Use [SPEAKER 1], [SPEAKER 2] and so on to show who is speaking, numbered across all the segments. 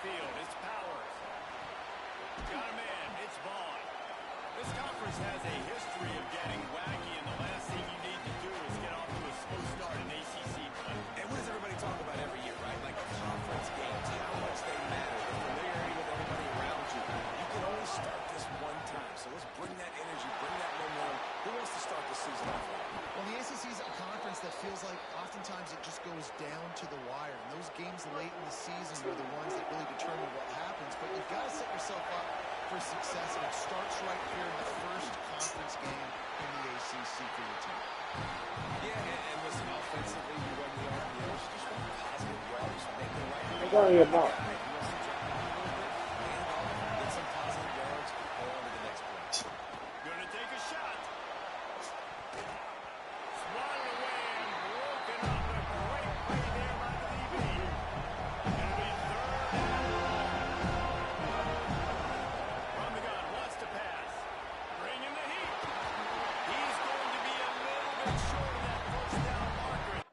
[SPEAKER 1] field. It's Powers. Got a man. It's Vaughn. This conference has a history of getting wacky, and the last thing you need to do is get off to a slow start in ACC play.
[SPEAKER 2] And what does everybody talk about every year, right? Like conference games, how much they matter, the familiarity with everybody around you. You can only start this one time, so let's bring that energy, bring that momentum. Who wants to start the season off with?
[SPEAKER 3] Well, the ACC is a conference that feels like oftentimes it just goes down to the wire. And those games late in the season are the ones that really determine what happens. But you've got to set yourself up for success, and it starts right here in the first conference game in the ACC for your team.
[SPEAKER 2] Yeah, and listen, offensively, you run the RPOs, just want positive yards, make the right
[SPEAKER 4] I'm going to about.
[SPEAKER 2] Get some positive yards, go on to the next play.
[SPEAKER 1] Gonna take a shot. Swatted away and broken up. A great play there by the DB. Gonna be third and long. From the gun, wants to pass. Bringing the heat. He's going to be a little bit short of that first down marker.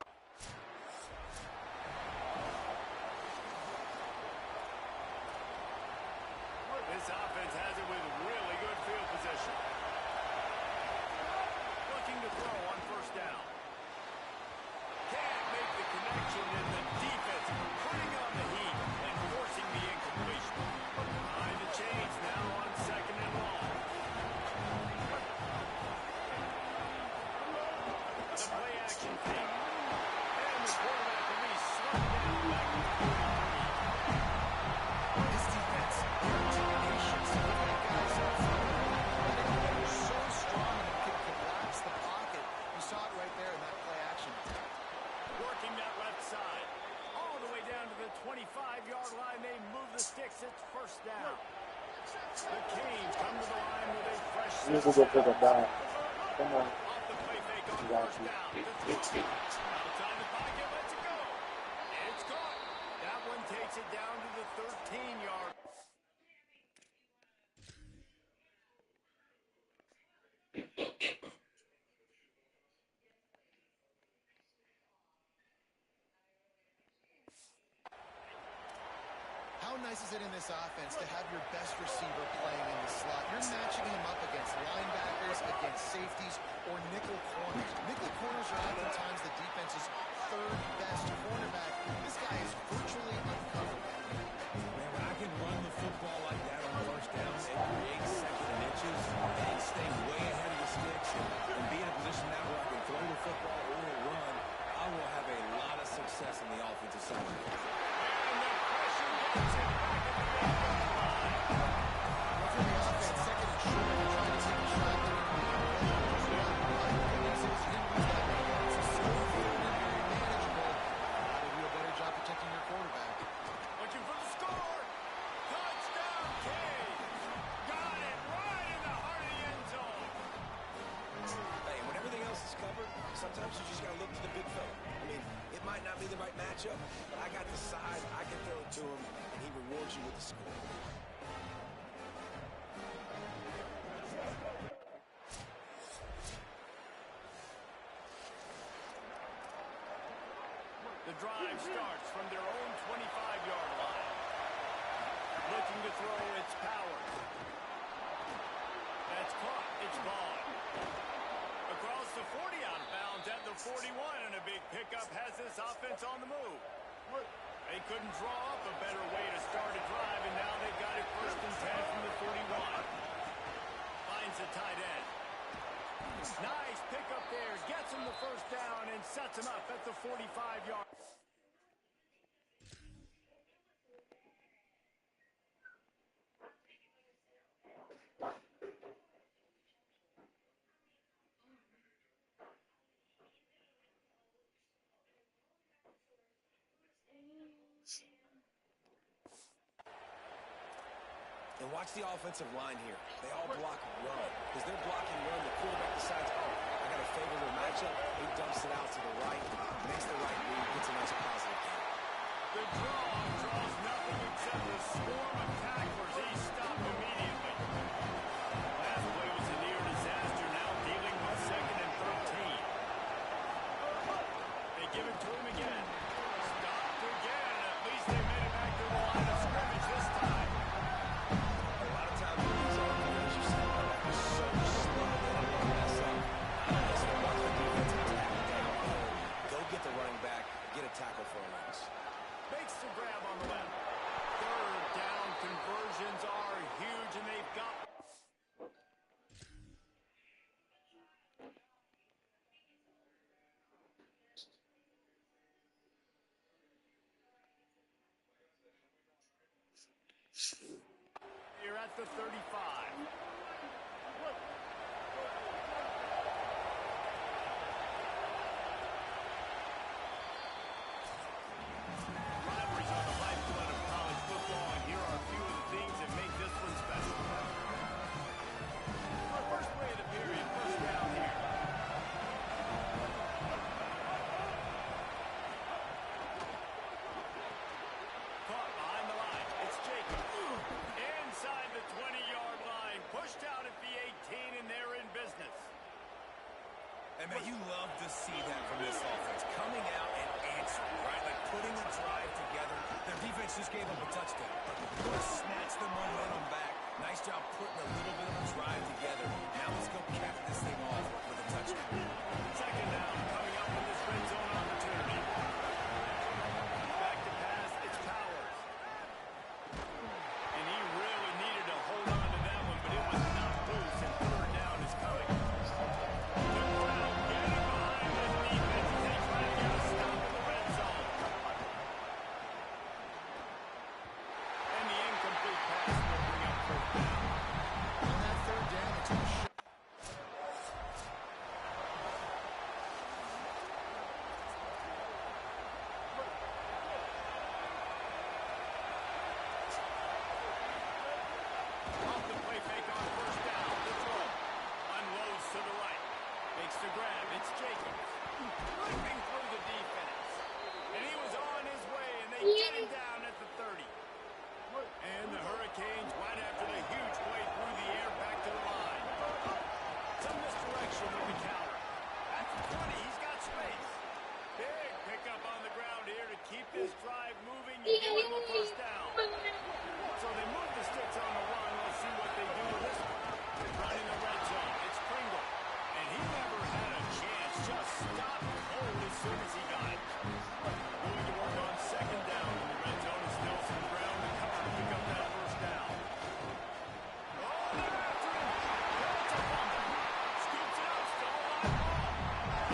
[SPEAKER 1] This offense has it with really good field position. Looking to throw on first down. Can't make the connection, and the defense putting on the heat and forcing the incompletion. Behind the chains now on second and long. The play action fake. And the quarterback release slugged down back to the 43.
[SPEAKER 3] This defense, their intimidation, some of the guys up front, they're so strong and can collapse the pocket. You saw it right there in that play action.
[SPEAKER 1] Working that left side. All the way down to the 25-yard line. They move the sticks. It's first down. The Canes come to the line with a fresh
[SPEAKER 4] You can go pick a dime. Come on.
[SPEAKER 1] off the play fake on
[SPEAKER 4] Got
[SPEAKER 1] first
[SPEAKER 4] you.
[SPEAKER 1] down. Outside the pocket, lets it go. It's caught. That one takes it down to the 13-yard.
[SPEAKER 3] How nice is it in this offense to have your best receiver playing in the slot? You're matching him up against linebackers, against safeties, or nickel corners. Nickel corners are oftentimes the defense's third best cornerback. This guy is virtually uncovered.
[SPEAKER 2] Man, when I can run the football like that on first down and create second and inches and stay way ahead of the sticks and be in a position now where I can throw the football or run, I will have a lot of success in the offensive side.
[SPEAKER 1] And the pressure gets it back at the 8-yard line.
[SPEAKER 3] For the offense, second and short, they're trying to take a shot there. Just run. Good news is you didn't lose that many yards. It's still field and very manageable. They do a better job protecting your quarterback.
[SPEAKER 1] Looking for the score. Touchdown, Canes. Got it right in the heart of the end zone.
[SPEAKER 2] Hey, when everything else is covered, sometimes you just got to look to the big fella. I mean, it might not be the right matchup, but I got the size, I can throw it to him, and he rewards you with the score.
[SPEAKER 1] The drive starts from their own 25-yard line. Looking to throw, it's Powers. That's caught. It's Vaughn. Across the 40, out of bounds at the 41, and a big pickup has this offense on the move. They couldn't draw up a better way to start a drive, and now they've got it first and 10 from the 41. Finds the tight end. Nice pickup there. Gets him the first down and sets him up at the 45-yard.
[SPEAKER 2] And watch the offensive line here. They all block run. As they're blocking run, the quarterback decides, oh, I got a favorable matchup. He dumps it out to the right, makes the right read, gets a nice positive count.
[SPEAKER 1] The draw draws nothing except a swarm of tacklers. He's stopped immediately. Last play was a near disaster, now dealing with second and 13. They give it to him again. Stopped again. At least they made it back to the line of scrimmage. at the 35. Rivalries are the lifeblood of college football, and here are a few of the things that make this one special. Our first play of the period, first down here. Caught behind the line. It's Jacobs. Inside the 20-yard line. Pushed out at the 18, and they're in business.
[SPEAKER 2] And, man, you love to see that from this offense. Coming out and answering, right? Like putting a drive together. Their defense just gave up a touchdown. But snatched the momentum back. Nice job putting a little bit of a drive together. Now let's go cap this thing off with a touchdown.
[SPEAKER 1] Second down coming up in this red zone opportunity. Back to pass, it's Powers. And he really needed to hold on to that one, but it was knocked loose, and third down is coming. The crowd getting behind this defense as they try to get a stop in the red zone. And the incomplete pass will bring up fourth down.
[SPEAKER 3] On that third down, it's going to show.
[SPEAKER 1] Off the play fake on first down. The throw. Unloads to the right. Makes the grab. It's Jacobs. Ripping through the defense. And he was on his way, and they get him down at the 30. And the Hurricanes, right after the huge play through the air, back to the line. Some misdirection with the counter. At the 20, he's got space. Big pickup on the ground here to keep this drive moving and give him a first down. So they move the sticks on the run. Let's see what they do with this one. Running the red zone. It's Pringle. And he never had a chance. Just stopped cold as soon as he got it. Going to work on second down in the red zone. It's Nelson Brown to cover to pick up that first down. Oh, they're after him. That's a fumble. Scoops it up. Still a live ball.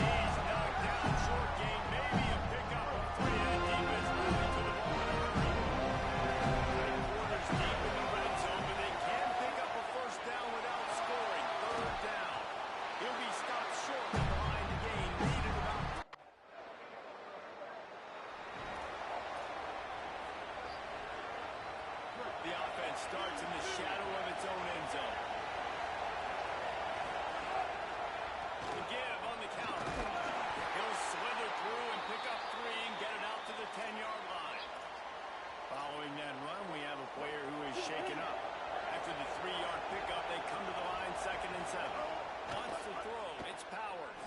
[SPEAKER 1] He's knocked down. Short gain. Maybe a pickup of 3. And defense rally to the ball in a hurry. Quarters deep in the red zone, but they can pick up a first down without scoring. Third down. He'll be stopped short at the line to gain. Needed about. The offense starts in the shadow of its own end zone. The give on the counter. He'll slither through and pick up 3 and get it out to the 10-yard line. Following that run, we have a player who is shaken up. After the 3-yard pickup, they come to the line, 2nd and 7. Wants to throw. It's Powers.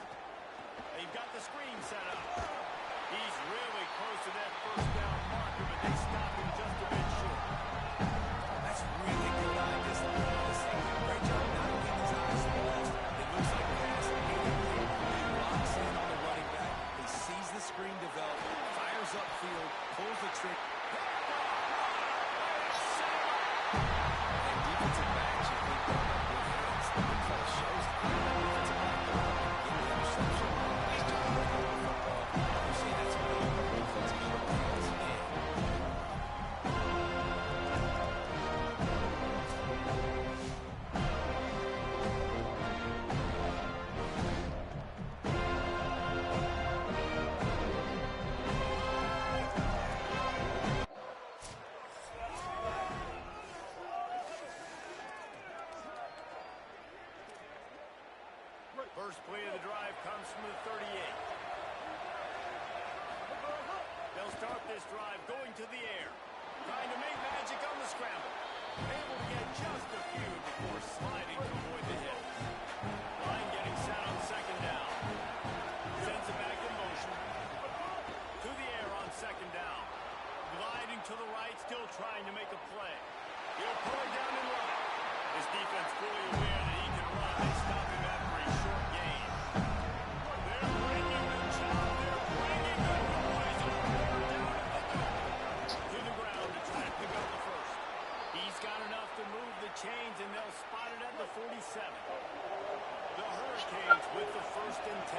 [SPEAKER 1] They've got the screen set up. He's really close to that first down marker, but they stop him just a bit short.
[SPEAKER 2] That's really good on this line. Great job not getting his eyes lost. It looks like pass immediately. He locks in on the running back. He sees the screen develop, fires upfield, pulls the trick. And defensive backs, you think they're up with hands. The play shows that defensive back getting the interception. Nice job running the football. You see that's a really good defensive show hands in.
[SPEAKER 1] First play of the drive comes from the 38. They'll start this drive going to the air. Trying to make magic on the scramble. Able to get just a few before sliding to avoid the hit. Line getting set on second down. Sends it back in motion. To the air on second down. Gliding to the right, still trying to make a play. He'll pull it down and run. His defense fully aware that he can run. They stop him after a short gain. They're bringing the job. They're bringing the noise on third down at the goal. To the ground to try to pick up the first. He's got enough to move the chains, and they'll spot it at the 47. The Hurricanes with the 1st and 10.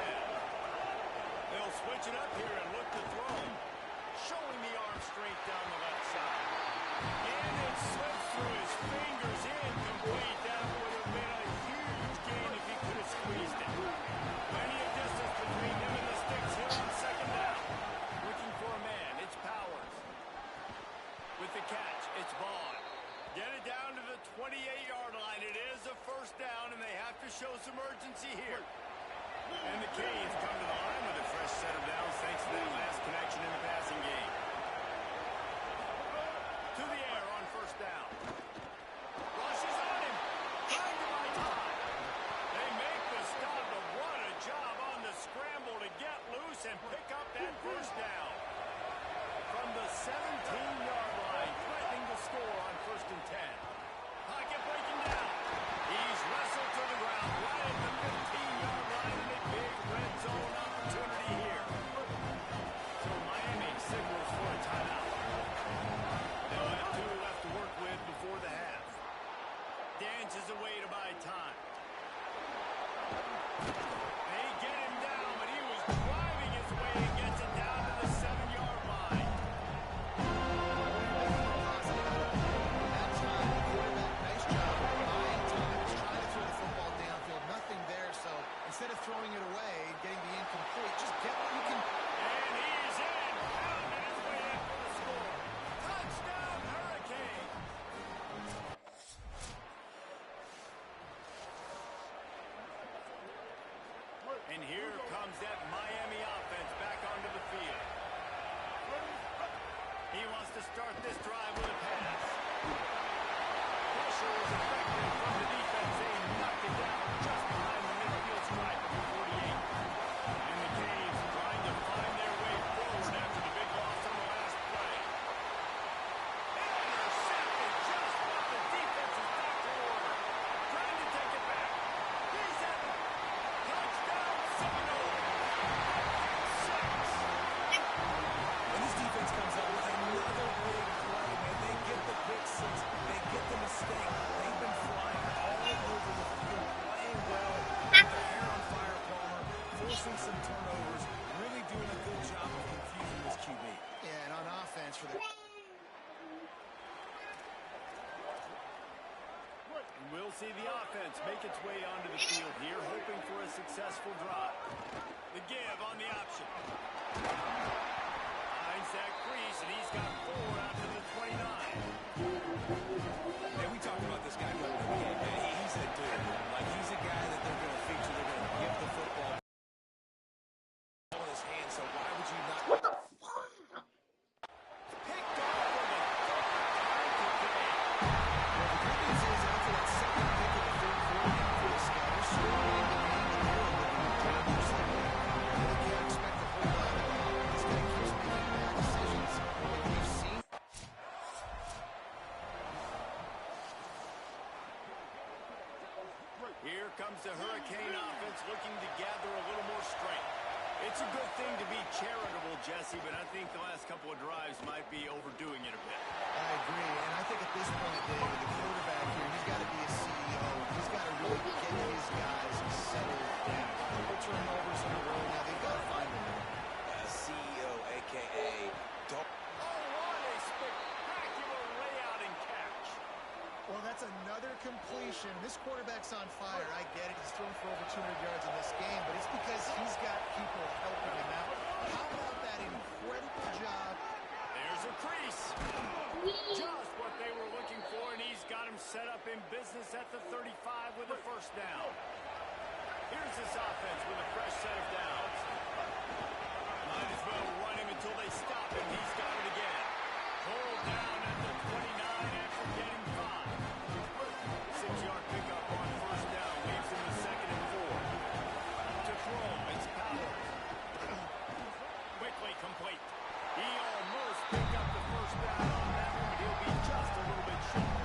[SPEAKER 1] They'll switch it up here and look to throw. Showing the arm strength down the left side. And it slips through his fingers in. 28-yard line. It is a first down, and they have to show some urgency here. And the Canes come to the line with a fresh set of downs thanks to that last connection in the passing game. To the air on first down. Rushes on him. Trying to buy time. They make the stop, but what a job on the scramble to get loose and pick up that first down. From the 17-yard line, threatening to score on 1st and 10. Pocket breaking down. He's wrestled to the ground right at the 15-yard line, and a big red zone opportunity here. So Miami signals for a timeout. They'll have 2 left to work with before the half. Dances away to buy time. They get him down, but he was driving his way and gets it down to the 7-yard line.
[SPEAKER 3] That time, the quarterback, nice job buying time. He's trying to throw the football downfield. Nothing there, so instead of throwing it away and getting the incomplete, just get what you can.
[SPEAKER 1] And he's in. Pounding his way in for the score. Touchdown, Hurricane. And here comes that Miami offense back onto the field. He wants to start this drive with a pass. Pressure is effective from the defense. They knocked it down just behind the midfield stripe of the 48. And the Canes trying to find their way forward after the big loss on the last play. Intercepted just what the defense is back to order. Trying to take it back. He's at it. Touchdown, Seminole. 6.
[SPEAKER 2] And this defense comes up with another big play, man. They get the pick six. They get the mistake. They've been flying all over the field, playing well. With their hair on fire, Palmer, forcing some turnovers, really doing a good job of confusing this QB.
[SPEAKER 3] Yeah, and on offense for the.
[SPEAKER 1] We'll see the offense make its way onto the field here, hoping for a successful drive. The give on the option. Finds that crease, and he's got 4 out to the 29.
[SPEAKER 2] And we talked about this guy going to the game, man. He's a dude. Like, he's a guy that they're going to feature. They're going to give the football in his hand, so why would you not?
[SPEAKER 1] Picked off for the third time today.
[SPEAKER 3] Well, the good news is after that second pick in the third quarter, for the Scouters, scoring in the game, and they're looking dangerous. They can't expect to hold on to the ball. This guy keeps making bad decisions. Like we've seen.
[SPEAKER 1] Here comes the Hurricane offense looking to gather a little more strength. It's a good thing to be charitable, Jesse, but I think the last couple of drives might be overdoing it a bit.
[SPEAKER 3] I agree, and I think at this point, David, the quarterback here, he's got to be a CEO. He's got to really get his guys settled down. Couple turnovers in a row now. They've got to find him.
[SPEAKER 2] CEO, a.k.a. Dog.
[SPEAKER 1] Oh, what a spectacular layout and catch.
[SPEAKER 3] Well, that's another completion. This quarterback's on fire. I get it. He's thrown for over 200 yards in this game, but it's because he's got people helping him out. How about that incredible job?
[SPEAKER 1] There's a crease. Just what they were looking for, and he's got him set up in business at the 35 with a first down. Here's this offense with a fresh set of downs. Might as well run him until they stop him. He's got it again. Pulled down at the 29 after getting 5. 6-yard pickup on first down. Leaves him with 2nd and 4. To throw, it's Powers. Quickly complete. He almost picked up the first down on that one, but he'll be just a little bit short.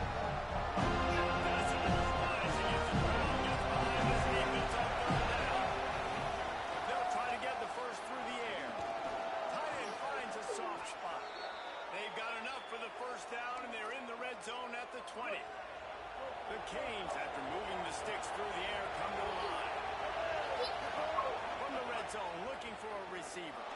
[SPEAKER 1] Doesn't rise against the ground, gets behind his defense on 3rd down. They'll try to get the first through the air. Tight end finds a soft spot. They've got enough for the first down, and they're in the red zone at the 20. The Canes, after moving the sticks through the air, come to the line. From the red zone, looking for a receiver.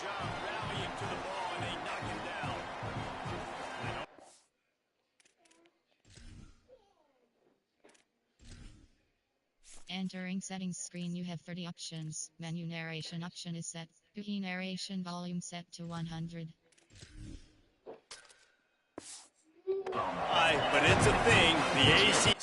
[SPEAKER 1] job rallying to the ball, and they knock him down.
[SPEAKER 5] Entering settings screen, you have 30 options. Menu narration option is set. Key narration volume set to 100.
[SPEAKER 1] But it's a thing. The AC.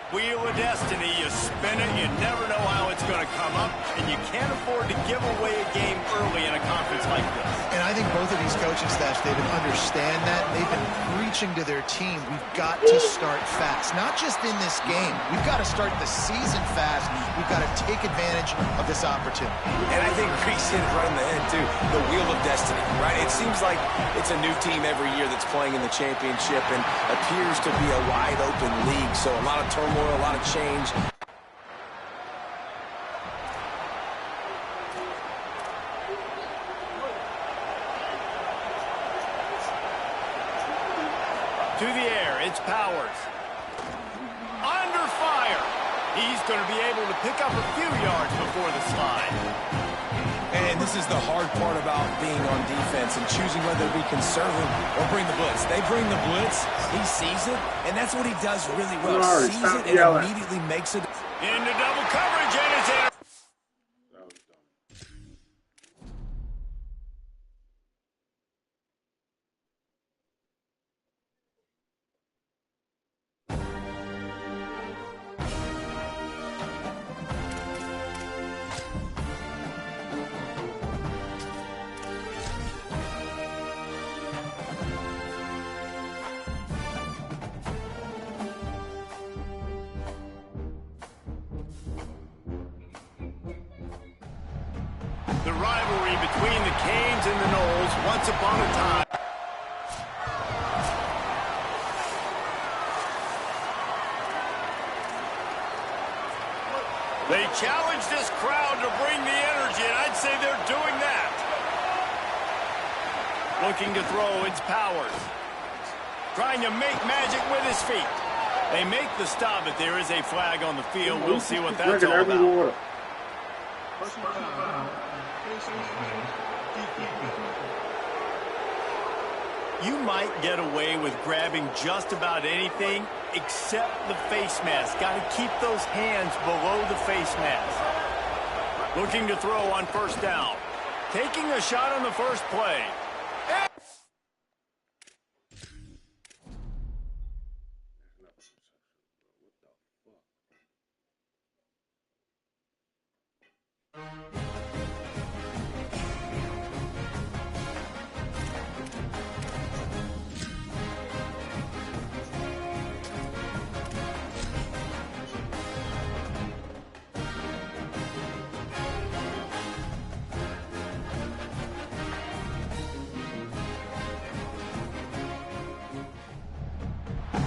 [SPEAKER 1] Wheel of Destiny, you spin it, you never know how it's going to come up, and you can't afford to give away a game early in a conference like this.
[SPEAKER 3] And I think both of these coaching staffs, David, understand that. They've been preaching to their team, we've got to start fast. Not just in this game. We've got to start the season fast. We've got to take advantage of this opportunity.
[SPEAKER 2] And I think Reese hit it right in the head, too. The Wheel of Destiny, right? It seems like it's a new team every year that's playing in the championship and appears to be a wide-open league. So a lot of turmoil, a lot of change.
[SPEAKER 1] To the air, it's Powers. Under fire. He's going to be able to pick up a few yards before the slide.
[SPEAKER 2] And this is the hard part about being on defense and choosing whether to be conservative or bring the blitz. They bring the blitz, he sees it, and that's what he does really well. Sees it and immediately makes it.
[SPEAKER 1] Into double coverage, and it's in. The rivalry between the Canes and the Knowles once upon a time. They challenge this crowd to bring the energy, and I'd say they're doing that. Looking to throw, it's Powers. Trying to make magic with his feet. They make the stop, but there is a flag on the field. We'll see what that's all about. You might get away with grabbing just about anything except the face mask. Got to keep those hands below the face mask. Looking to throw on first down. Taking a shot on the first play.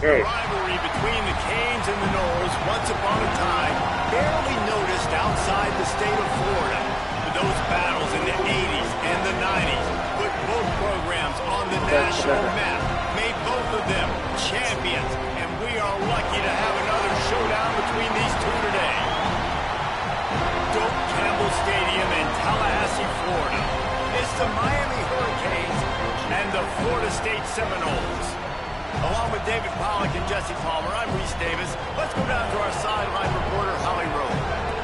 [SPEAKER 1] The rivalry between the Canes and the Knowles, once upon a time, barely noticed outside the state of Florida. But those battles in the 80s and the 90s put both programs on the national map, made both of them champions, and we are lucky to have another showdown between these two today. Doak Campbell Stadium in Tallahassee, Florida. It's the Miami Hurricanes and the Florida State Seminoles. Along with David Pollack and Jesse Palmer, I'm Reese Davis. Let's go down to our sideline reporter, Holly Rowe.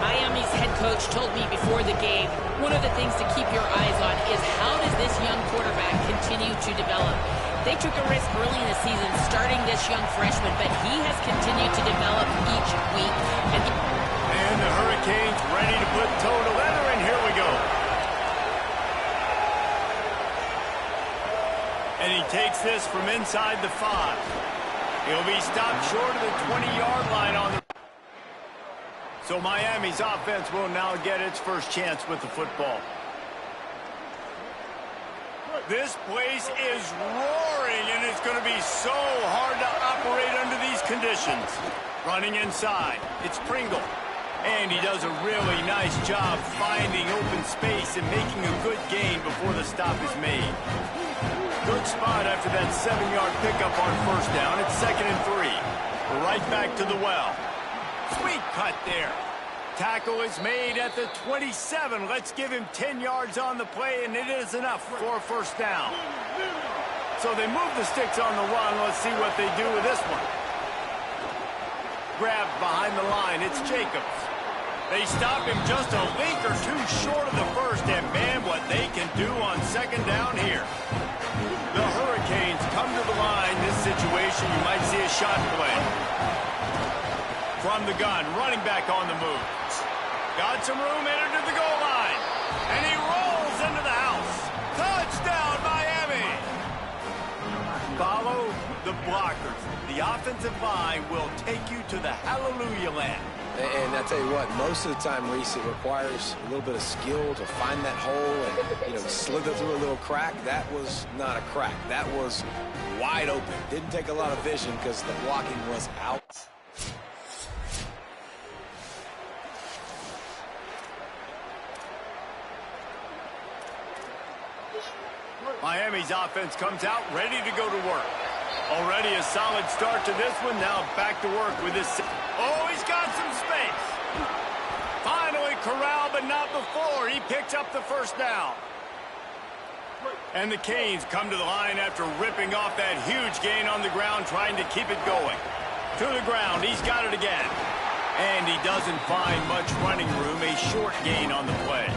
[SPEAKER 6] Miami's head coach told me before the game, one of the things to keep your eyes on is how does this young quarterback continue to develop? They took a risk early in the season starting this young freshman, but he has continued to develop each week.
[SPEAKER 1] And the Hurricanes ready to put toe to leather, and here we go. And he takes this from inside the 5. He'll be stopped short of the 20-yard line on the... So Miami's offense will now get its first chance with the football. This place is roaring, and it's going to be so hard to operate under these conditions. Running inside, it's Pringle. And he does a really nice job finding open space and making a good gain before the stop is made. Good spot after that 7-yard pickup on first down. It's 2nd and 3. Right back to the well. Sweet cut there. Tackle is made at the 27. Let's give him 10 yards on the play, and it is enough for a first down. So they move the sticks on the run. Let's see what they do with this one. Grabbed behind the line. It's Jacobs. They stop him just a link or two short of the first, and man, what they can do on 2nd down here. The Hurricanes come to the line. This situation, you might see a shot play. From the gun, running back on the move. Got some room, entered to the goal line. And he rolls into the house. Touchdown, Miami! Follow the blockers. The offensive line will take you to the hallelujah land.
[SPEAKER 2] And I tell you what, most of the time, Reese, it requires a little bit of skill to find that hole and, slither through a little crack. That was not a crack. That was wide open. Didn't take a lot of vision because the blocking was out.
[SPEAKER 1] Miami's offense comes out ready to go to work. Already a solid start to this one. Now back to work with this. Oh, he's got some space. Finally corralled, but not before. He picks up the first down. And the Canes come to the line after ripping off that huge gain on the ground, trying to keep it going. To the ground, he's got it again. And he doesn't find much running room. A short gain on the play.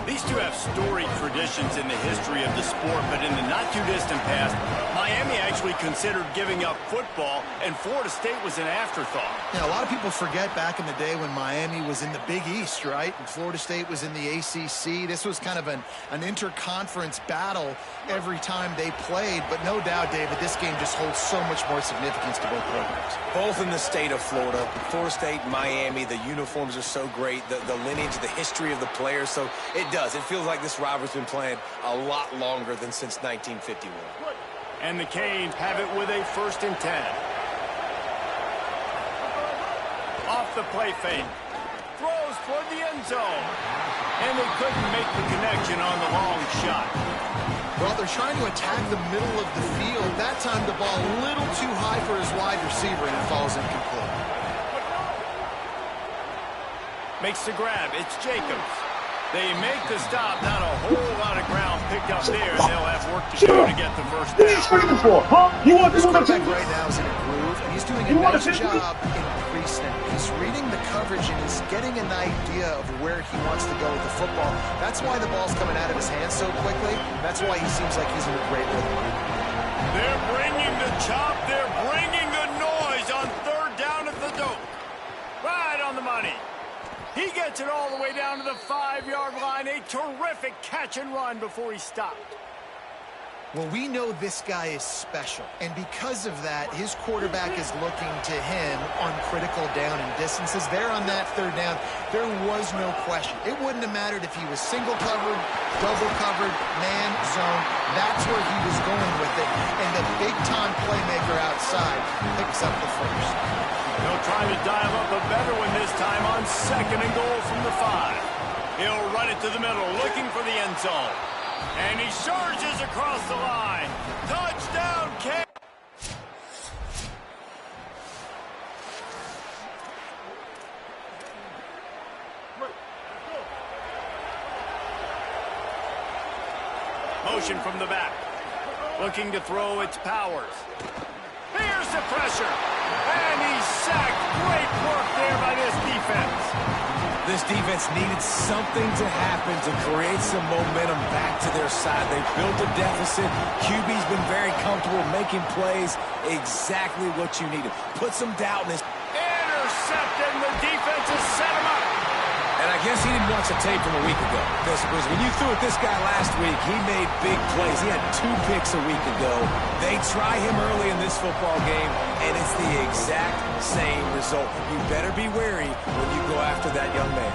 [SPEAKER 1] These two have storied traditions in the history of the sport, but in the not-too-distant past, Miami actually considered giving up football, and Florida State was an afterthought.
[SPEAKER 3] Yeah, a lot of people forget back in the day when Miami was in the Big East, right? And Florida State was in the ACC. This was kind of an interconference battle every time they played, but no doubt, David, this game just holds so much more significance to both programs.
[SPEAKER 2] Both in the state of Florida. Florida State, Miami, the uniforms are so great, the lineage, the history of the players, so it does. It feels like this rivalry's been playing a lot longer than since 1951.
[SPEAKER 1] And the Canes have it with a 1st and 10. Off the play fake. Throws toward the end zone. And they couldn't make the connection on the long shot.
[SPEAKER 3] Well, they're trying to attack the middle of the field. That time the ball a little too high for his wide receiver, and it falls incomplete.
[SPEAKER 1] Makes the grab. It's Jacobs. They make the stop. Not a whole lot of ground picked up there. They'll have work to do to get the first down.
[SPEAKER 3] This quarterback right now is in a groove, and he's doing a nice job in pre-snap. He's reading the coverage, and he's getting an idea of where he wants to go with the football. That's why the ball's coming out of his hands so quickly. That's why he seems like he's in a great rhythm.
[SPEAKER 1] They're bringing the chop. They're bringing the noise on 3rd down at the dope. Right on the money. He gets it all the way down to the 5-yard line. A terrific catch and run before he stopped.
[SPEAKER 3] Well, we know this guy is special, and because of that, his quarterback is looking to him on critical down and distances. There on that 3rd down, there was no question. It wouldn't have mattered if he was single covered, double covered, man, zone. That's where he was going with it, and the big-time playmaker outside picks up the first.
[SPEAKER 1] They'll try to dial up a better one this time on 2nd and goal from the 5. He'll run it to the middle, looking for the end zone. And he surges across the line. Touchdown, Canes! Motion from the back. Looking to throw its powers. Here's the pressure. And he's sacked. Great work there by this defense.
[SPEAKER 2] This defense needed something to happen to create some momentum back to their side. They built a deficit. QB's been very comfortable making plays. Exactly what you needed. Put some doubt in his...
[SPEAKER 1] Intercepted, and the defense has set him up.
[SPEAKER 2] And I guess he didn't watch the tape from a week ago. Because when you threw at this guy last week, he made big plays. He had 2 picks a week ago. They try him early in this football game, and it's the exact same result. You better be wary when you go after that young man.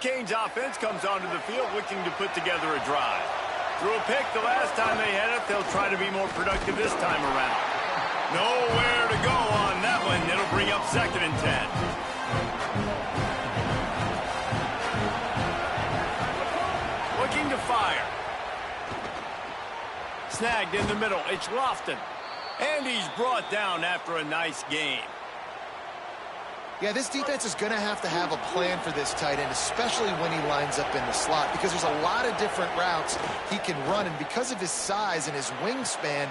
[SPEAKER 1] Canes offense comes onto the field looking to put together a drive. Threw a pick the last time they had it. They'll try to be more productive this time around. Nowhere to go on that one. It'll bring up 2nd and 10. Looking to fire. Snagged in the middle. It's Lofton. And he's brought down after a nice game.
[SPEAKER 3] Yeah, this defense is going to have a plan for this tight end, especially when he lines up in the slot, because there's a lot of different routes he can run, and because of his size and his wingspan,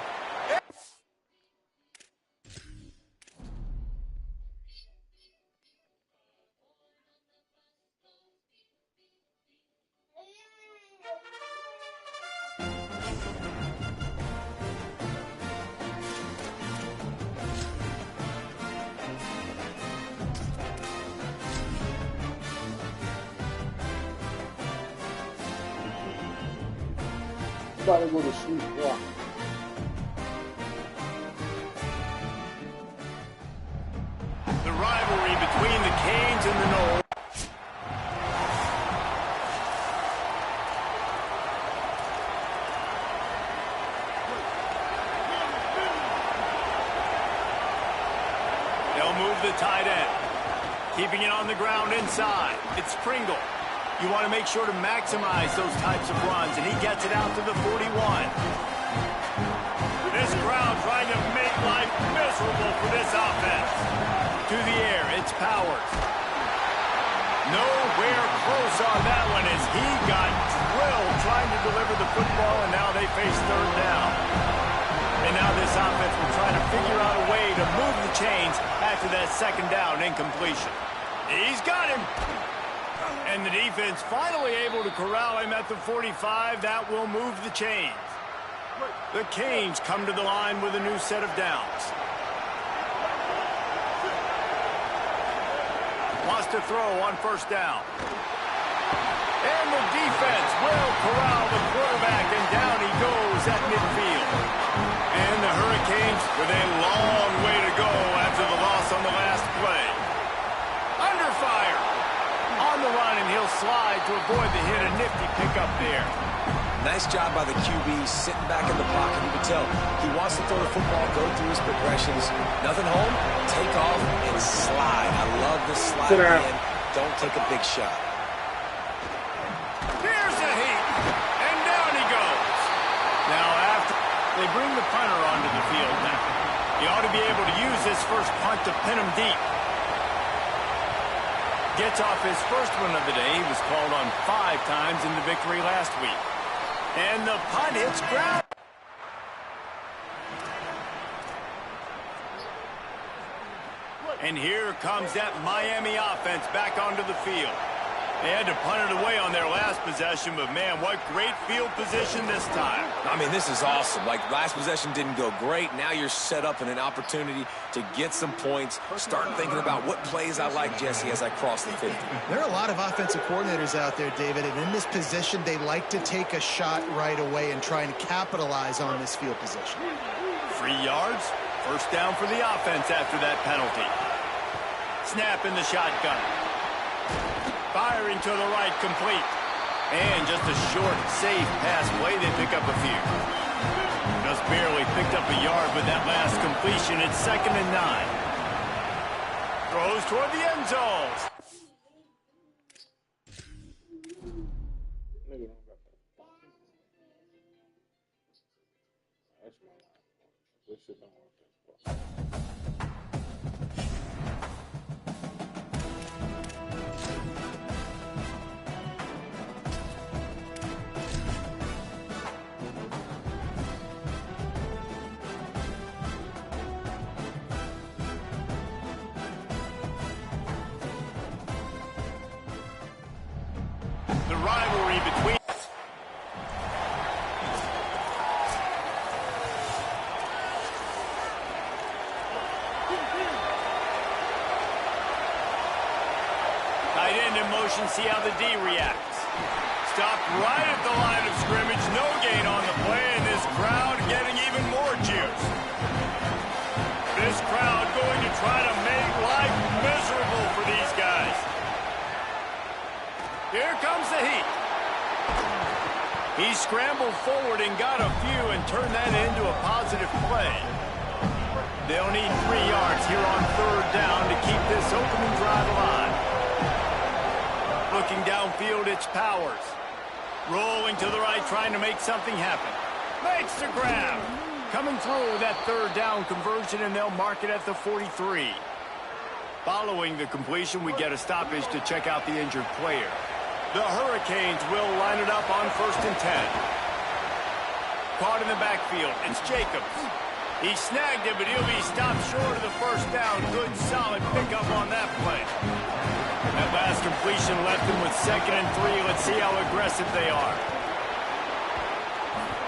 [SPEAKER 4] About to go to sleep. Yeah.
[SPEAKER 1] The rivalry between the Canes and the Knowles. They'll move the tight end. Keeping it on the ground inside. It's Pringle. You want to make sure to maximize those types of runs, and he gets it out to the 41. This crowd trying to make life miserable for this offense. To the air, it's Powers. Nowhere close on that one as he got drilled trying to deliver the football, and now they face 3rd down. And now this offense will try to figure out a way to move the chains after that 2nd down incompletion. He's got him. And the defense finally able to corral him at the 45. That will move the chains. The Canes come to the line with a new set of downs. Wants to throw on 1st down. And the defense will corral the quarterback, and down he goes at midfield. And the Hurricanes with a long way to go after the loss on the last play. Under fire. On the run, and he'll slide to avoid the hit. A nifty pickup there.
[SPEAKER 2] Nice job by the QB, sitting back in the pocket. You can tell he wants to throw the football, go through his progressions. Nothing home, take off, and slide. I love the slide in. Don't take a big shot.
[SPEAKER 1] Here's a heat, and down he goes. Now, after they bring the punter onto the field now, he ought to be able to use this first punt to pin him deep. Gets off his first one of the day. He was called on 5 times in the victory last week. And the punt hits ground. And here comes that Miami offense back onto the field. They had to punt it away on their last possession, but man, what great field position this time.
[SPEAKER 2] I mean, this is awesome. Like, last possession didn't go great. Now you're set up in an opportunity to get some points. Start thinking about what plays I like, Jesse, as I cross the 50.
[SPEAKER 3] there are a lot of offensive coordinators out there, David, and in this position, they like to take a shot right away and try and capitalize on this field position.
[SPEAKER 1] 3 yards, 1st down for the offense after that penalty. Snap in the shotgun. Firing to the right, complete. And just a short, safe pass play. They pick up a few. Just barely picked up a yard with that last completion. It's 2nd and 9. Throws toward the end zone.
[SPEAKER 4] This shit don't work.
[SPEAKER 1] The rivalry between... Tight end in motion, see how the D reacts. Stopped right at the line of scrimmage, no gain on the play, and this crowd getting even more cheers. This crowd going to try to make life miserable for these guys. Here He scrambled forward and got a few and turned that into a positive play. They'll need 3 yards here on 3rd down to keep this opening drive alive. Looking downfield, it's Powers. Rolling to the right, trying to make something happen. Makes the grab. Coming through that 3rd down conversion, and they'll mark it at the 43. Following the completion, we get a stoppage to check out the injured player. The Hurricanes will line it up on 1st and 10. Caught in the backfield, it's Jacobs. He snagged it, but he'll be stopped short of the 1st down. Good, solid pickup on that play. That last completion left them with 2nd and 3. Let's see how aggressive they are.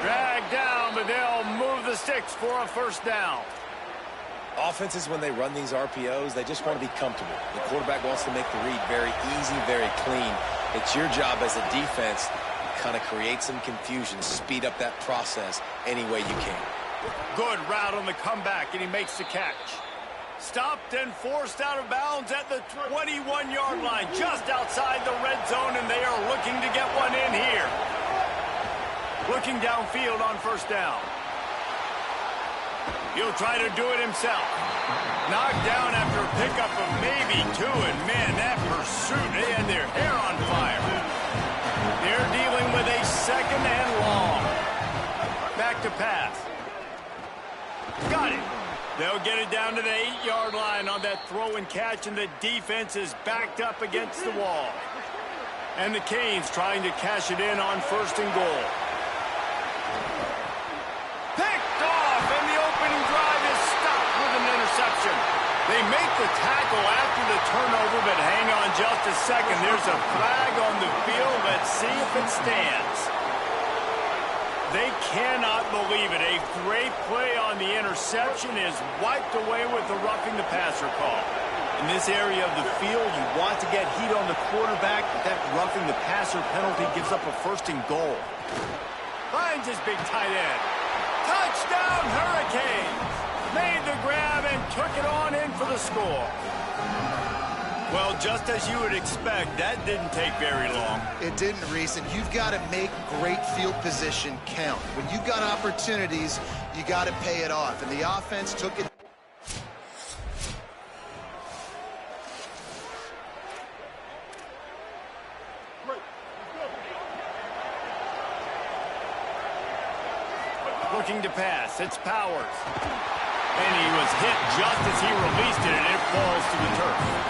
[SPEAKER 1] Dragged down, but they'll move the sticks for a 1st down.
[SPEAKER 2] Offenses, when they run these RPOs, they just want to be comfortable. The quarterback wants to make the read very easy, very clean. It's your job as a defense to kind of create some confusion, speed up that process any way you can.
[SPEAKER 1] Good route on the comeback, and he makes the catch. Stopped and forced out of bounds at the 21-yard line, just outside the red zone, and they are looking to get one in here. Looking downfield on 1st down. He'll try to do it himself. Knocked down after a pickup of maybe 2, and man, that pursuit, they had their hair on fire. They're dealing with a 2nd and long. Back to pass. Got it. They'll get it down to the 8-yard line on that throw and catch, and the defense is backed up against the wall. And the Canes trying to cash it in on 1st and goal. Picked off, and the opening drive is stopped with an interception. They make the tackle after the turnover, but hang on just a second. There's a flag on the field. Let's see if it stands. They cannot believe it. A great play on the interception is wiped away with the roughing the passer call. In this area of the field, you want to get heat on the quarterback, but that roughing the passer penalty gives up a 1st and goal. Finds his big tight end. Touchdown, Hurricanes! Made the grab and took it on in for the score. Well, just as you would expect, that didn't take very long.
[SPEAKER 3] It didn't, Reese, and you've got to make great field position count. When you've got opportunities, you got to pay it off, and the offense took it.
[SPEAKER 1] Looking to pass, it's Powers. And he was hit just as he released it, and it falls to the turf.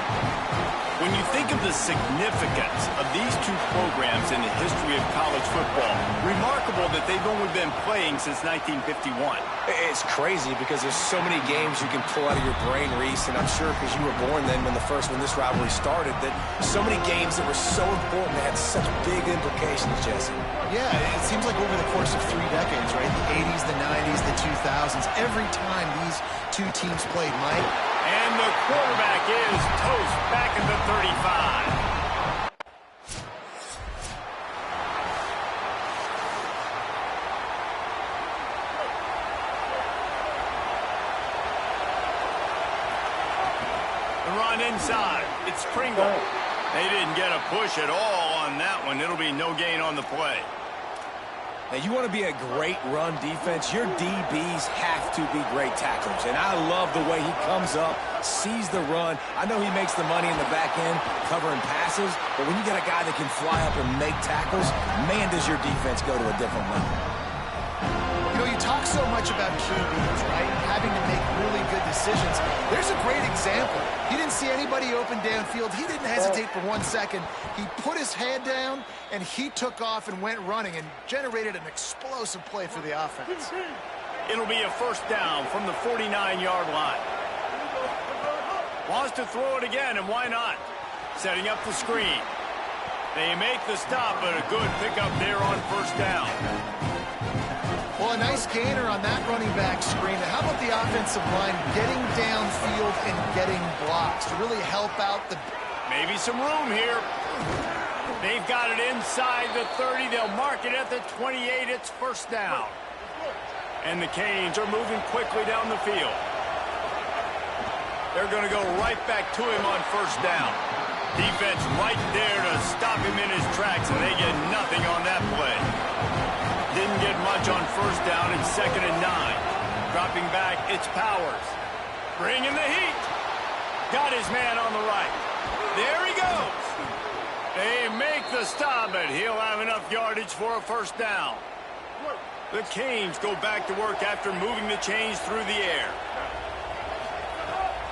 [SPEAKER 1] When you think of the significance of these 2 programs in the history of college football, remarkable that they've only been playing since 1951.
[SPEAKER 2] It's crazy because there's so many games you can pull out of your brain, Reese, and I'm sure because you were born then when this rivalry started, that so many games that were so important, they had such big implications, Jesse.
[SPEAKER 3] Yeah, it seems like over the course of 3 decades, right? The 80s, the 90s, the 2000s, every time these 2 teams played, Mike.
[SPEAKER 1] And the quarterback is toast back at the 35. The run inside. It's Pringle. They didn't get a push at all on that one. It'll be no gain on the play.
[SPEAKER 2] Now, you want to be a great run defense, your DBs have to be great tacklers. And I love the way he comes up, sees the run. I know he makes the money in the back end covering passes, but when you got a guy that can fly up and make tackles, man, does your defense go to a different level.
[SPEAKER 3] You know, you talk so much about QBs, right? Having to make really good decisions. There's a great example. He didn't see anybody open downfield. He didn't hesitate for 1 second. He put his head down, and he took off and went running and generated an explosive play for the offense.
[SPEAKER 1] It'll be a 1st down from the 49-yard line. Wants to throw it again, and why not? Setting up the screen. They make the stop, but a good pickup there on 1st down.
[SPEAKER 3] Well, a nice gainer on that running back screen. How about the offensive line getting downfield and getting blocks to really help out the...
[SPEAKER 1] Maybe some room here. They've got it inside the 30. They'll mark it at the 28. It's 1st down. And the Canes are moving quickly down the field. They're going to go right back to him on 1st down. Defense right there to stop him in his tracks, and they get nothing on that play. didn't get much on first down and 2nd and 9. Dropping back, it's Powers. Bringing the heat. Got his man on the right. There he goes. They make the stop, but he'll have enough yardage for a first down. The Canes go back to work after moving the chains through the air.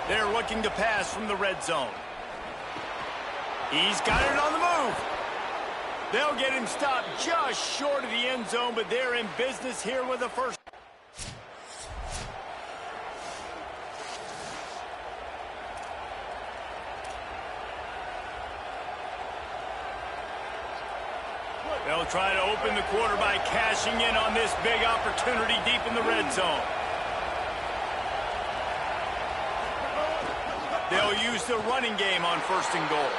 [SPEAKER 1] They're looking to pass from the red zone. He's got it on the move. They'll get him stopped just short of the end zone, but they're in business here with a first. They'll try to open the quarter by cashing in on this big opportunity deep in the red zone. They'll use the running game on 1st and goal.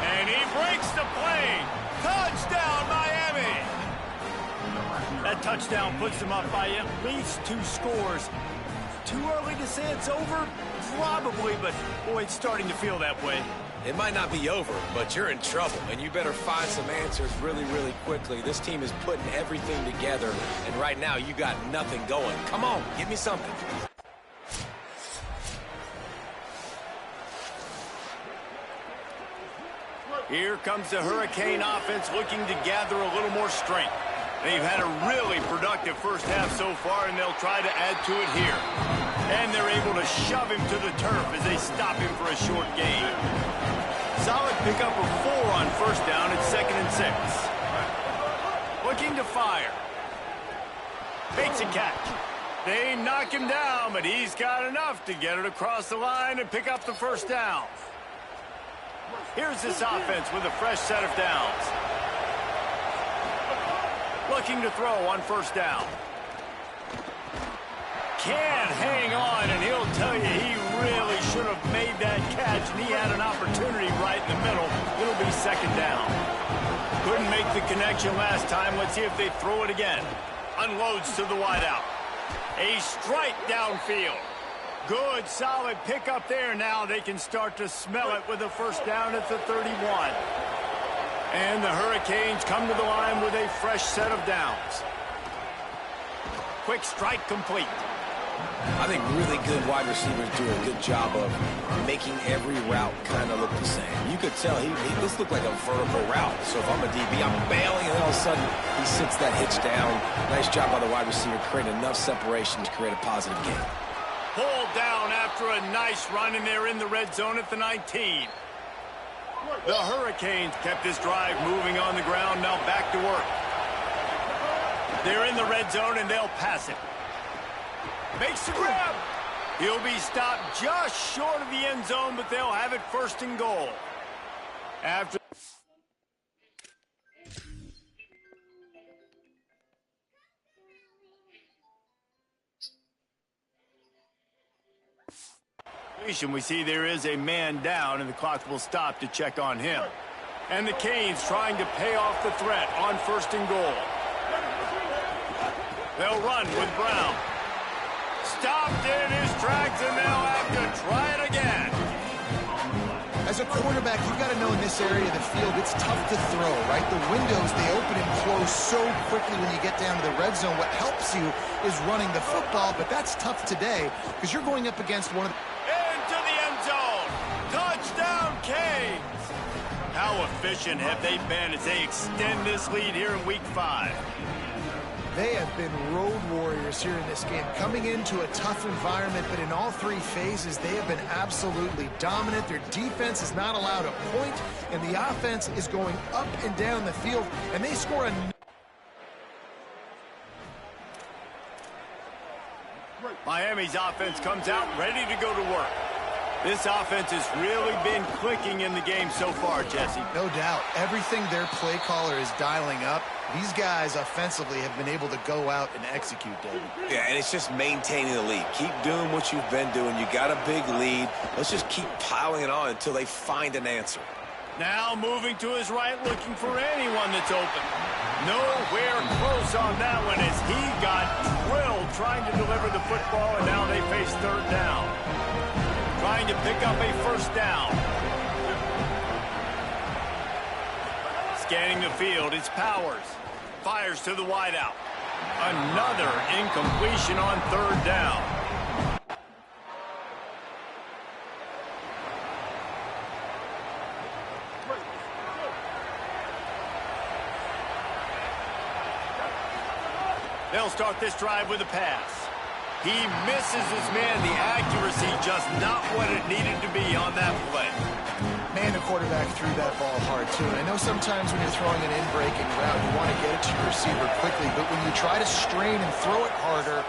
[SPEAKER 1] And he breaks the play. Touchdown, Miami! That touchdown puts them up by at least 2 scores. Too early to say it's over? Probably, but boy, it's starting to feel that way.
[SPEAKER 2] It might not be over, but you're in trouble, and you better find some answers really, really quickly. This team is putting everything together, and right now you got nothing going. Come on, give me something.
[SPEAKER 1] Here comes the Hurricane offense looking to gather a little more strength. They've had a really productive first half so far, and they'll try to add to it here. And they're able to shove him to the turf as they stop him for a short gain. Solid pickup of 4 on first down at 2nd and 6. Looking to fire. Makes a catch. They knock him down, but he's got enough to get it across the line and pick up the first down. Here's this offense with a fresh set of downs. Looking to throw on first down. Can't hang on, and he'll tell you he really should have made that catch, and he had an opportunity right in the middle. It'll be 2nd down. Couldn't make the connection last time. Let's see if they throw it again. Unloads to the wideout. A strike downfield. Good, solid pickup there. Now they can start to smell it with a first down at the 31. And the Hurricanes come to the line with a fresh set of downs. Quick strike complete.
[SPEAKER 2] I think really good wide receivers do a good job of making every route kind of look the same. You could tell this looked like a vertical route. So if I'm a DB, I'm bailing, and then all of a sudden he sits that hitch down. Nice job by the wide receiver creating enough separation to create a positive gain.
[SPEAKER 1] Pulled down after a nice run, and they're in the red zone at the 19. The Hurricanes kept this drive moving on the ground. Now back to work. They're in the red zone, and they'll pass it. Makes the grab. He'll be stopped just short of the end zone, but they'll have it 1st and goal. After we see there is a man down, and the clock will stop to check on him. And the Canes trying to pay off the threat on 1st and goal. They'll run with Brown. Stopped in his tracks, and they'll have to try it again.
[SPEAKER 3] As a quarterback, you've got to know in this area of the field, it's tough to throw, right? The windows, they open and close so quickly when you get down to the red zone. What helps you is running the football, but that's tough today because you're going up against one of the...
[SPEAKER 1] Into the end zone. Touchdown, Canes. How efficient have they been as they extend this lead here in Week 5?
[SPEAKER 3] They have been road warriors here in this game, coming into a tough environment, but in all 3 phases, they have been absolutely dominant. Their defense is not allowed a point, and the offense is going up and down the field, and they score a...
[SPEAKER 1] Miami's offense comes out ready to go to work. This offense has really been clicking in the game so far, Jesse.
[SPEAKER 3] No doubt. Everything their play caller is dialing up, these guys offensively have been able to go out and execute, David.
[SPEAKER 2] Yeah, and it's just maintaining the lead. Keep doing what you've been doing. You got a big lead. Let's just keep piling it on until they find an answer.
[SPEAKER 1] Now moving to his right, looking for anyone that's open. Nowhere close on that one as he got drilled trying to deliver the football, and now they face 3rd down. Trying to pick up a first down. Scanning the field, it's Powers. Fires to the wideout. Another incompletion on third down. They'll start this drive with a pass. He misses his man. The accuracy just not what it needed to be on that play.
[SPEAKER 3] Man, the quarterback threw that ball hard, too. And I know sometimes when you're throwing an in-breaking route, you want to get it to your receiver quickly. But when you try to strain and throw it harder,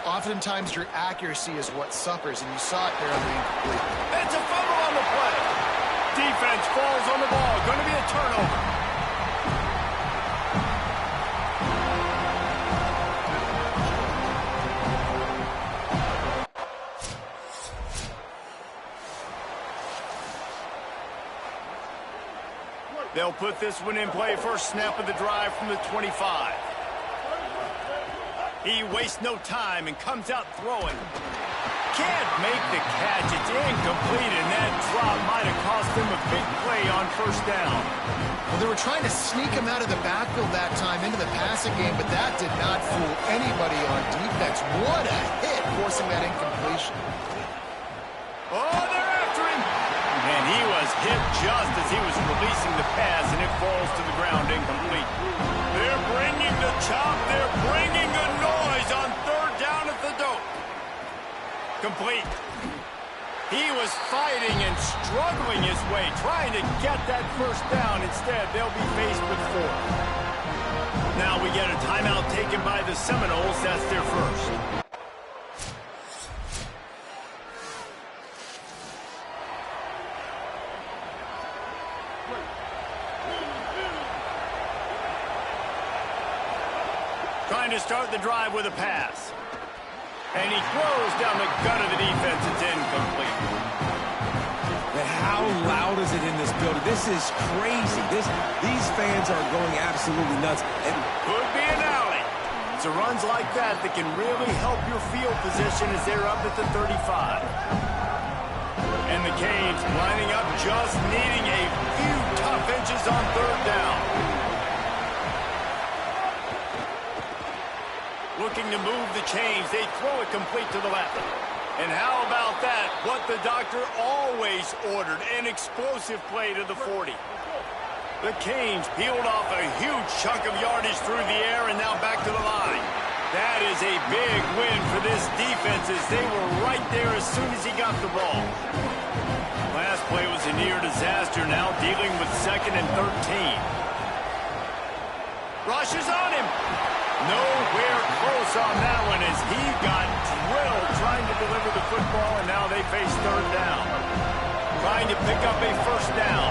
[SPEAKER 3] oftentimes your accuracy is what suffers. And you saw it there on the incomplete.
[SPEAKER 1] It's a fumble on the play. Defense falls on the ball. Going to be a turnover. They'll put this one in play. First snap of the drive from the 25. He wastes no time and comes out throwing. Can't make the catch. It's incomplete, and that drop might have cost him a big play on first down.
[SPEAKER 3] Well, they were trying to sneak him out of the backfield that time into the passing game, but that did not fool anybody on defense. What a hit, forcing that incompletion.
[SPEAKER 1] Oh, they're after him. And he was hit just as he was releasing the pass, and it falls to the ground incomplete. They're bringing the chop. They're bringing the noise on third down at the dope. Complete. He was fighting and struggling his way, trying to get that first down. Instead, they'll be faced with fourth. Now we get a timeout taken by the Seminoles. That's their first. Trying to start the drive with a pass. And he throws down the gut of the defense. It's incomplete.
[SPEAKER 2] But how loud is it in this building? This is crazy. These fans are going absolutely nuts. And
[SPEAKER 1] could be an alley. It's runs like that that can really help your field position as they're up at the 35. And the Canes lining up, just needing a few tough inches on third down. Looking to move the chains. They throw it complete to the left. And how about that? What the doctor always ordered, an explosive play to the 40. The Canes peeled off a huge chunk of yardage through the air and now back to the line. That is a big win for this defense as they were right there as soon as he got the ball. Last play was a near disaster, now dealing with 2nd and 13. Rushes on him. Nowhere close on that one as he got drilled trying to deliver the football, and now they face third down. Trying to pick up a first down.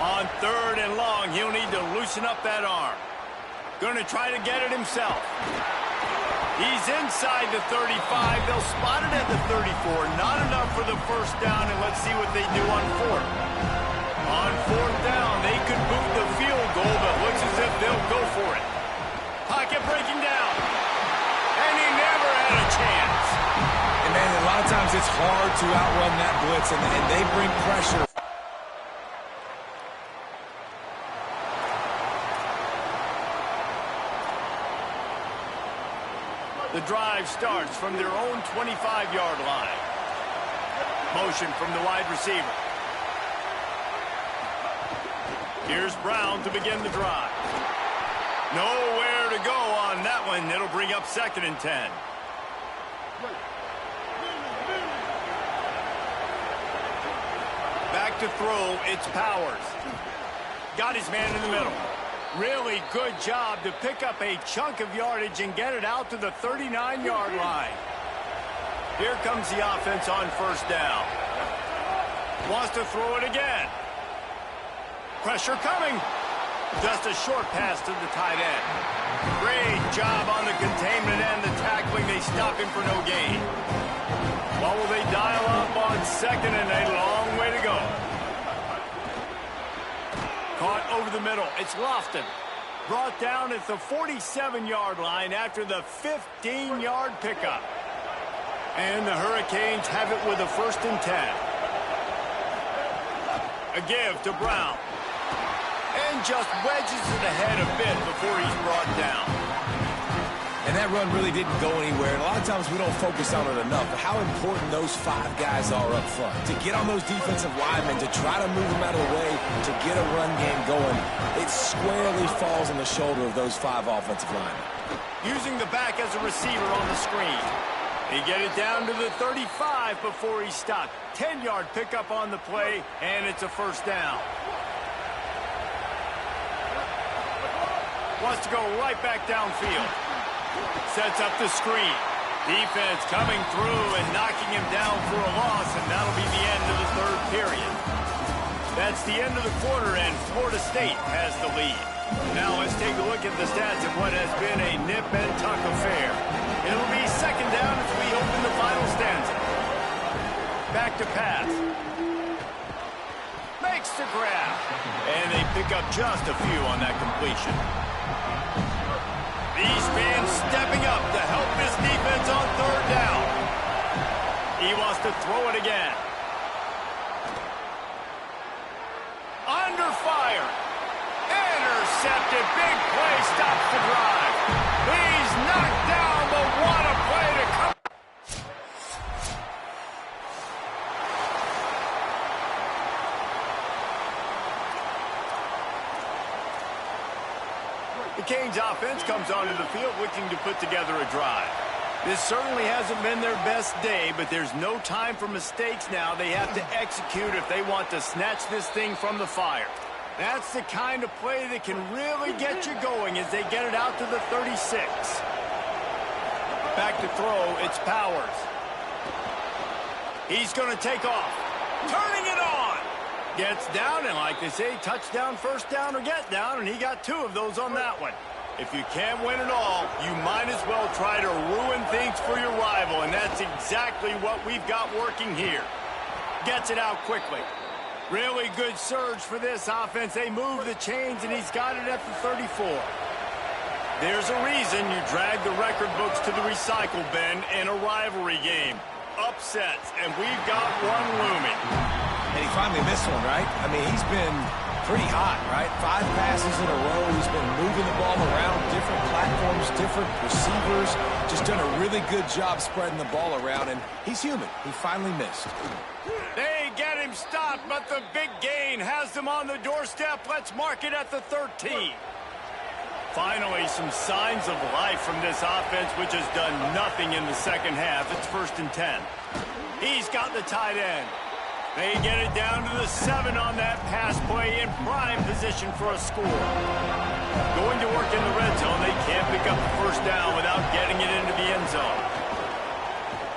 [SPEAKER 1] On 3rd and long, he'll need to loosen up that arm. Going to try to get it himself. He's inside the 35. They'll spot it at the 34. Not enough for the first down, and let's see what they do on 4th. On 4th down, they could boot the field goal, but looks as if they'll go for it. Pocket breaking down. And he never had a chance.
[SPEAKER 2] And man, a lot of times it's hard to outrun that blitz, and they bring pressure.
[SPEAKER 1] The drive starts from their own 25-yard line. Motion from the wide receiver. Here's Brown to begin the drive. Nowhere to go on that one. It'll bring up 2nd and 10. Back to throw, it's Powers. Got his man in the middle. Really good job to pick up a chunk of yardage and get it out to the 39-yard line. Here comes the offense on first down. Wants to throw it again. Pressure coming. Just a short pass to the tight end. Great job on the containment and the tackling. They stop him for no gain. What will they dial up on 2nd and a long way to go? Caught over the middle. It's Lofton. Brought down at the 47-yard line after the 15-yard pickup. And the Hurricanes have it with a 1st and 10. A give to Brown. and just wedges it ahead a bit before he's brought down.
[SPEAKER 2] And that run really didn't go anywhere. And a lot of times we don't focus on it enough. But how important those 5 guys are up front. To get on those defensive linemen, to try to move them out of the way, to get a run game going, it squarely falls on the shoulder of those 5 offensive linemen.
[SPEAKER 1] Using the back as a receiver on the screen. He get it down to the 35 before he stopped. 10-yard pickup on the play, and it's a first down. Wants to go right back downfield. Sets up the screen. Defense coming through and knocking him down for a loss, and that'll be the end of the 3rd period. That's the end of the quarter, and Florida State has the lead. Now let's take a look at the stats of what has been a nip-and-tuck affair. It'll be 2nd down as we open the final stanza. Back to pass. Makes the grab. And they pick up just a few on that completion. These fans stepping up to help this defense on 3rd down. He wants to throw it again. Under fire. Intercepted. Big play stops the drive. He's knocked down, but what a play to come. The Canes offense comes onto the field looking to put together a drive. This certainly hasn't been their best day, but there's no time for mistakes now. They have to execute if they want to snatch this thing from the fire. That's the kind of play that can really get you going as they get it out to the 36. Back to throw, it's Powers. He's going to take off. Turning it on. Gets down, and like they say, touchdown, first down, or get down, and he got 2 of those on that one. If you can't win it all, you might as well try to ruin things for your rival, and that's exactly what we've got working here. Gets it out quickly. Really good surge for this offense. They move the chains, and he's got it at the 34. There's a reason you drag the record books to the recycle bin in a rivalry game. Upsets, and we've got one looming.
[SPEAKER 2] And he finally missed one, right? I mean, he's been pretty hot, right? 5 passes in a row. He's been moving the ball around different platforms, different receivers. Just done a really good job spreading the ball around, and he's human. He finally missed.
[SPEAKER 1] They get him stopped, but the big gain has them on the doorstep. Let's mark it at the 13. Finally, some signs of life from this offense, which has done nothing in the second half. It's 1st and 10. He's got the tight end. They get it down to the 7 on that pass play in prime position for a score. Going to work in the red zone, they can't pick up the first down without getting it into the end zone.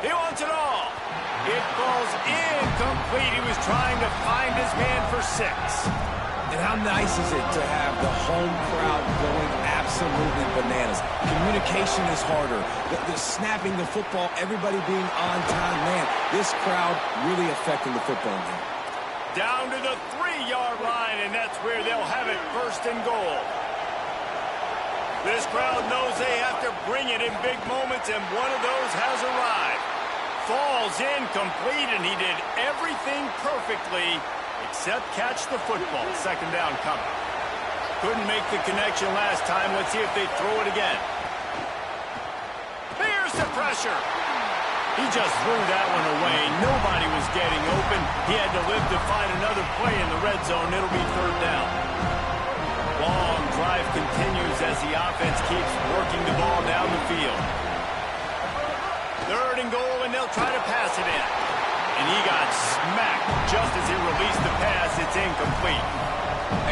[SPEAKER 1] He wants it all. It falls incomplete. He was trying to find his man for 6.
[SPEAKER 2] And how nice is it to have the home crowd going absolutely bananas? Communication is harder. The snapping the football, everybody being on time. Man, this crowd really affecting the football game.
[SPEAKER 1] Down to the 3-yard line, and that's where they'll have it 1st and goal. This crowd knows they have to bring it in big moments, and one of those has arrived. Falls incomplete, and he did everything perfectly except catch the football. 2nd down coming. Couldn't make the connection last time. Let's see if they throw it again. Here's the pressure. He just threw that one away. Nobody was getting open. He had to live to find another play in the red zone. It'll be 3rd down. Long drive continues as the offense keeps working the ball down the field. 3rd and goal, and they'll try to pass it in. And he got smacked just as he released the pass. It's incomplete.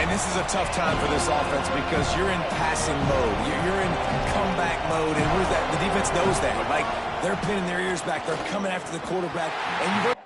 [SPEAKER 2] And this is a tough time for this offense because you're in passing mode. You're in comeback mode, and the defense knows that. Like, they're pinning their ears back. They're coming after the quarterback, and you've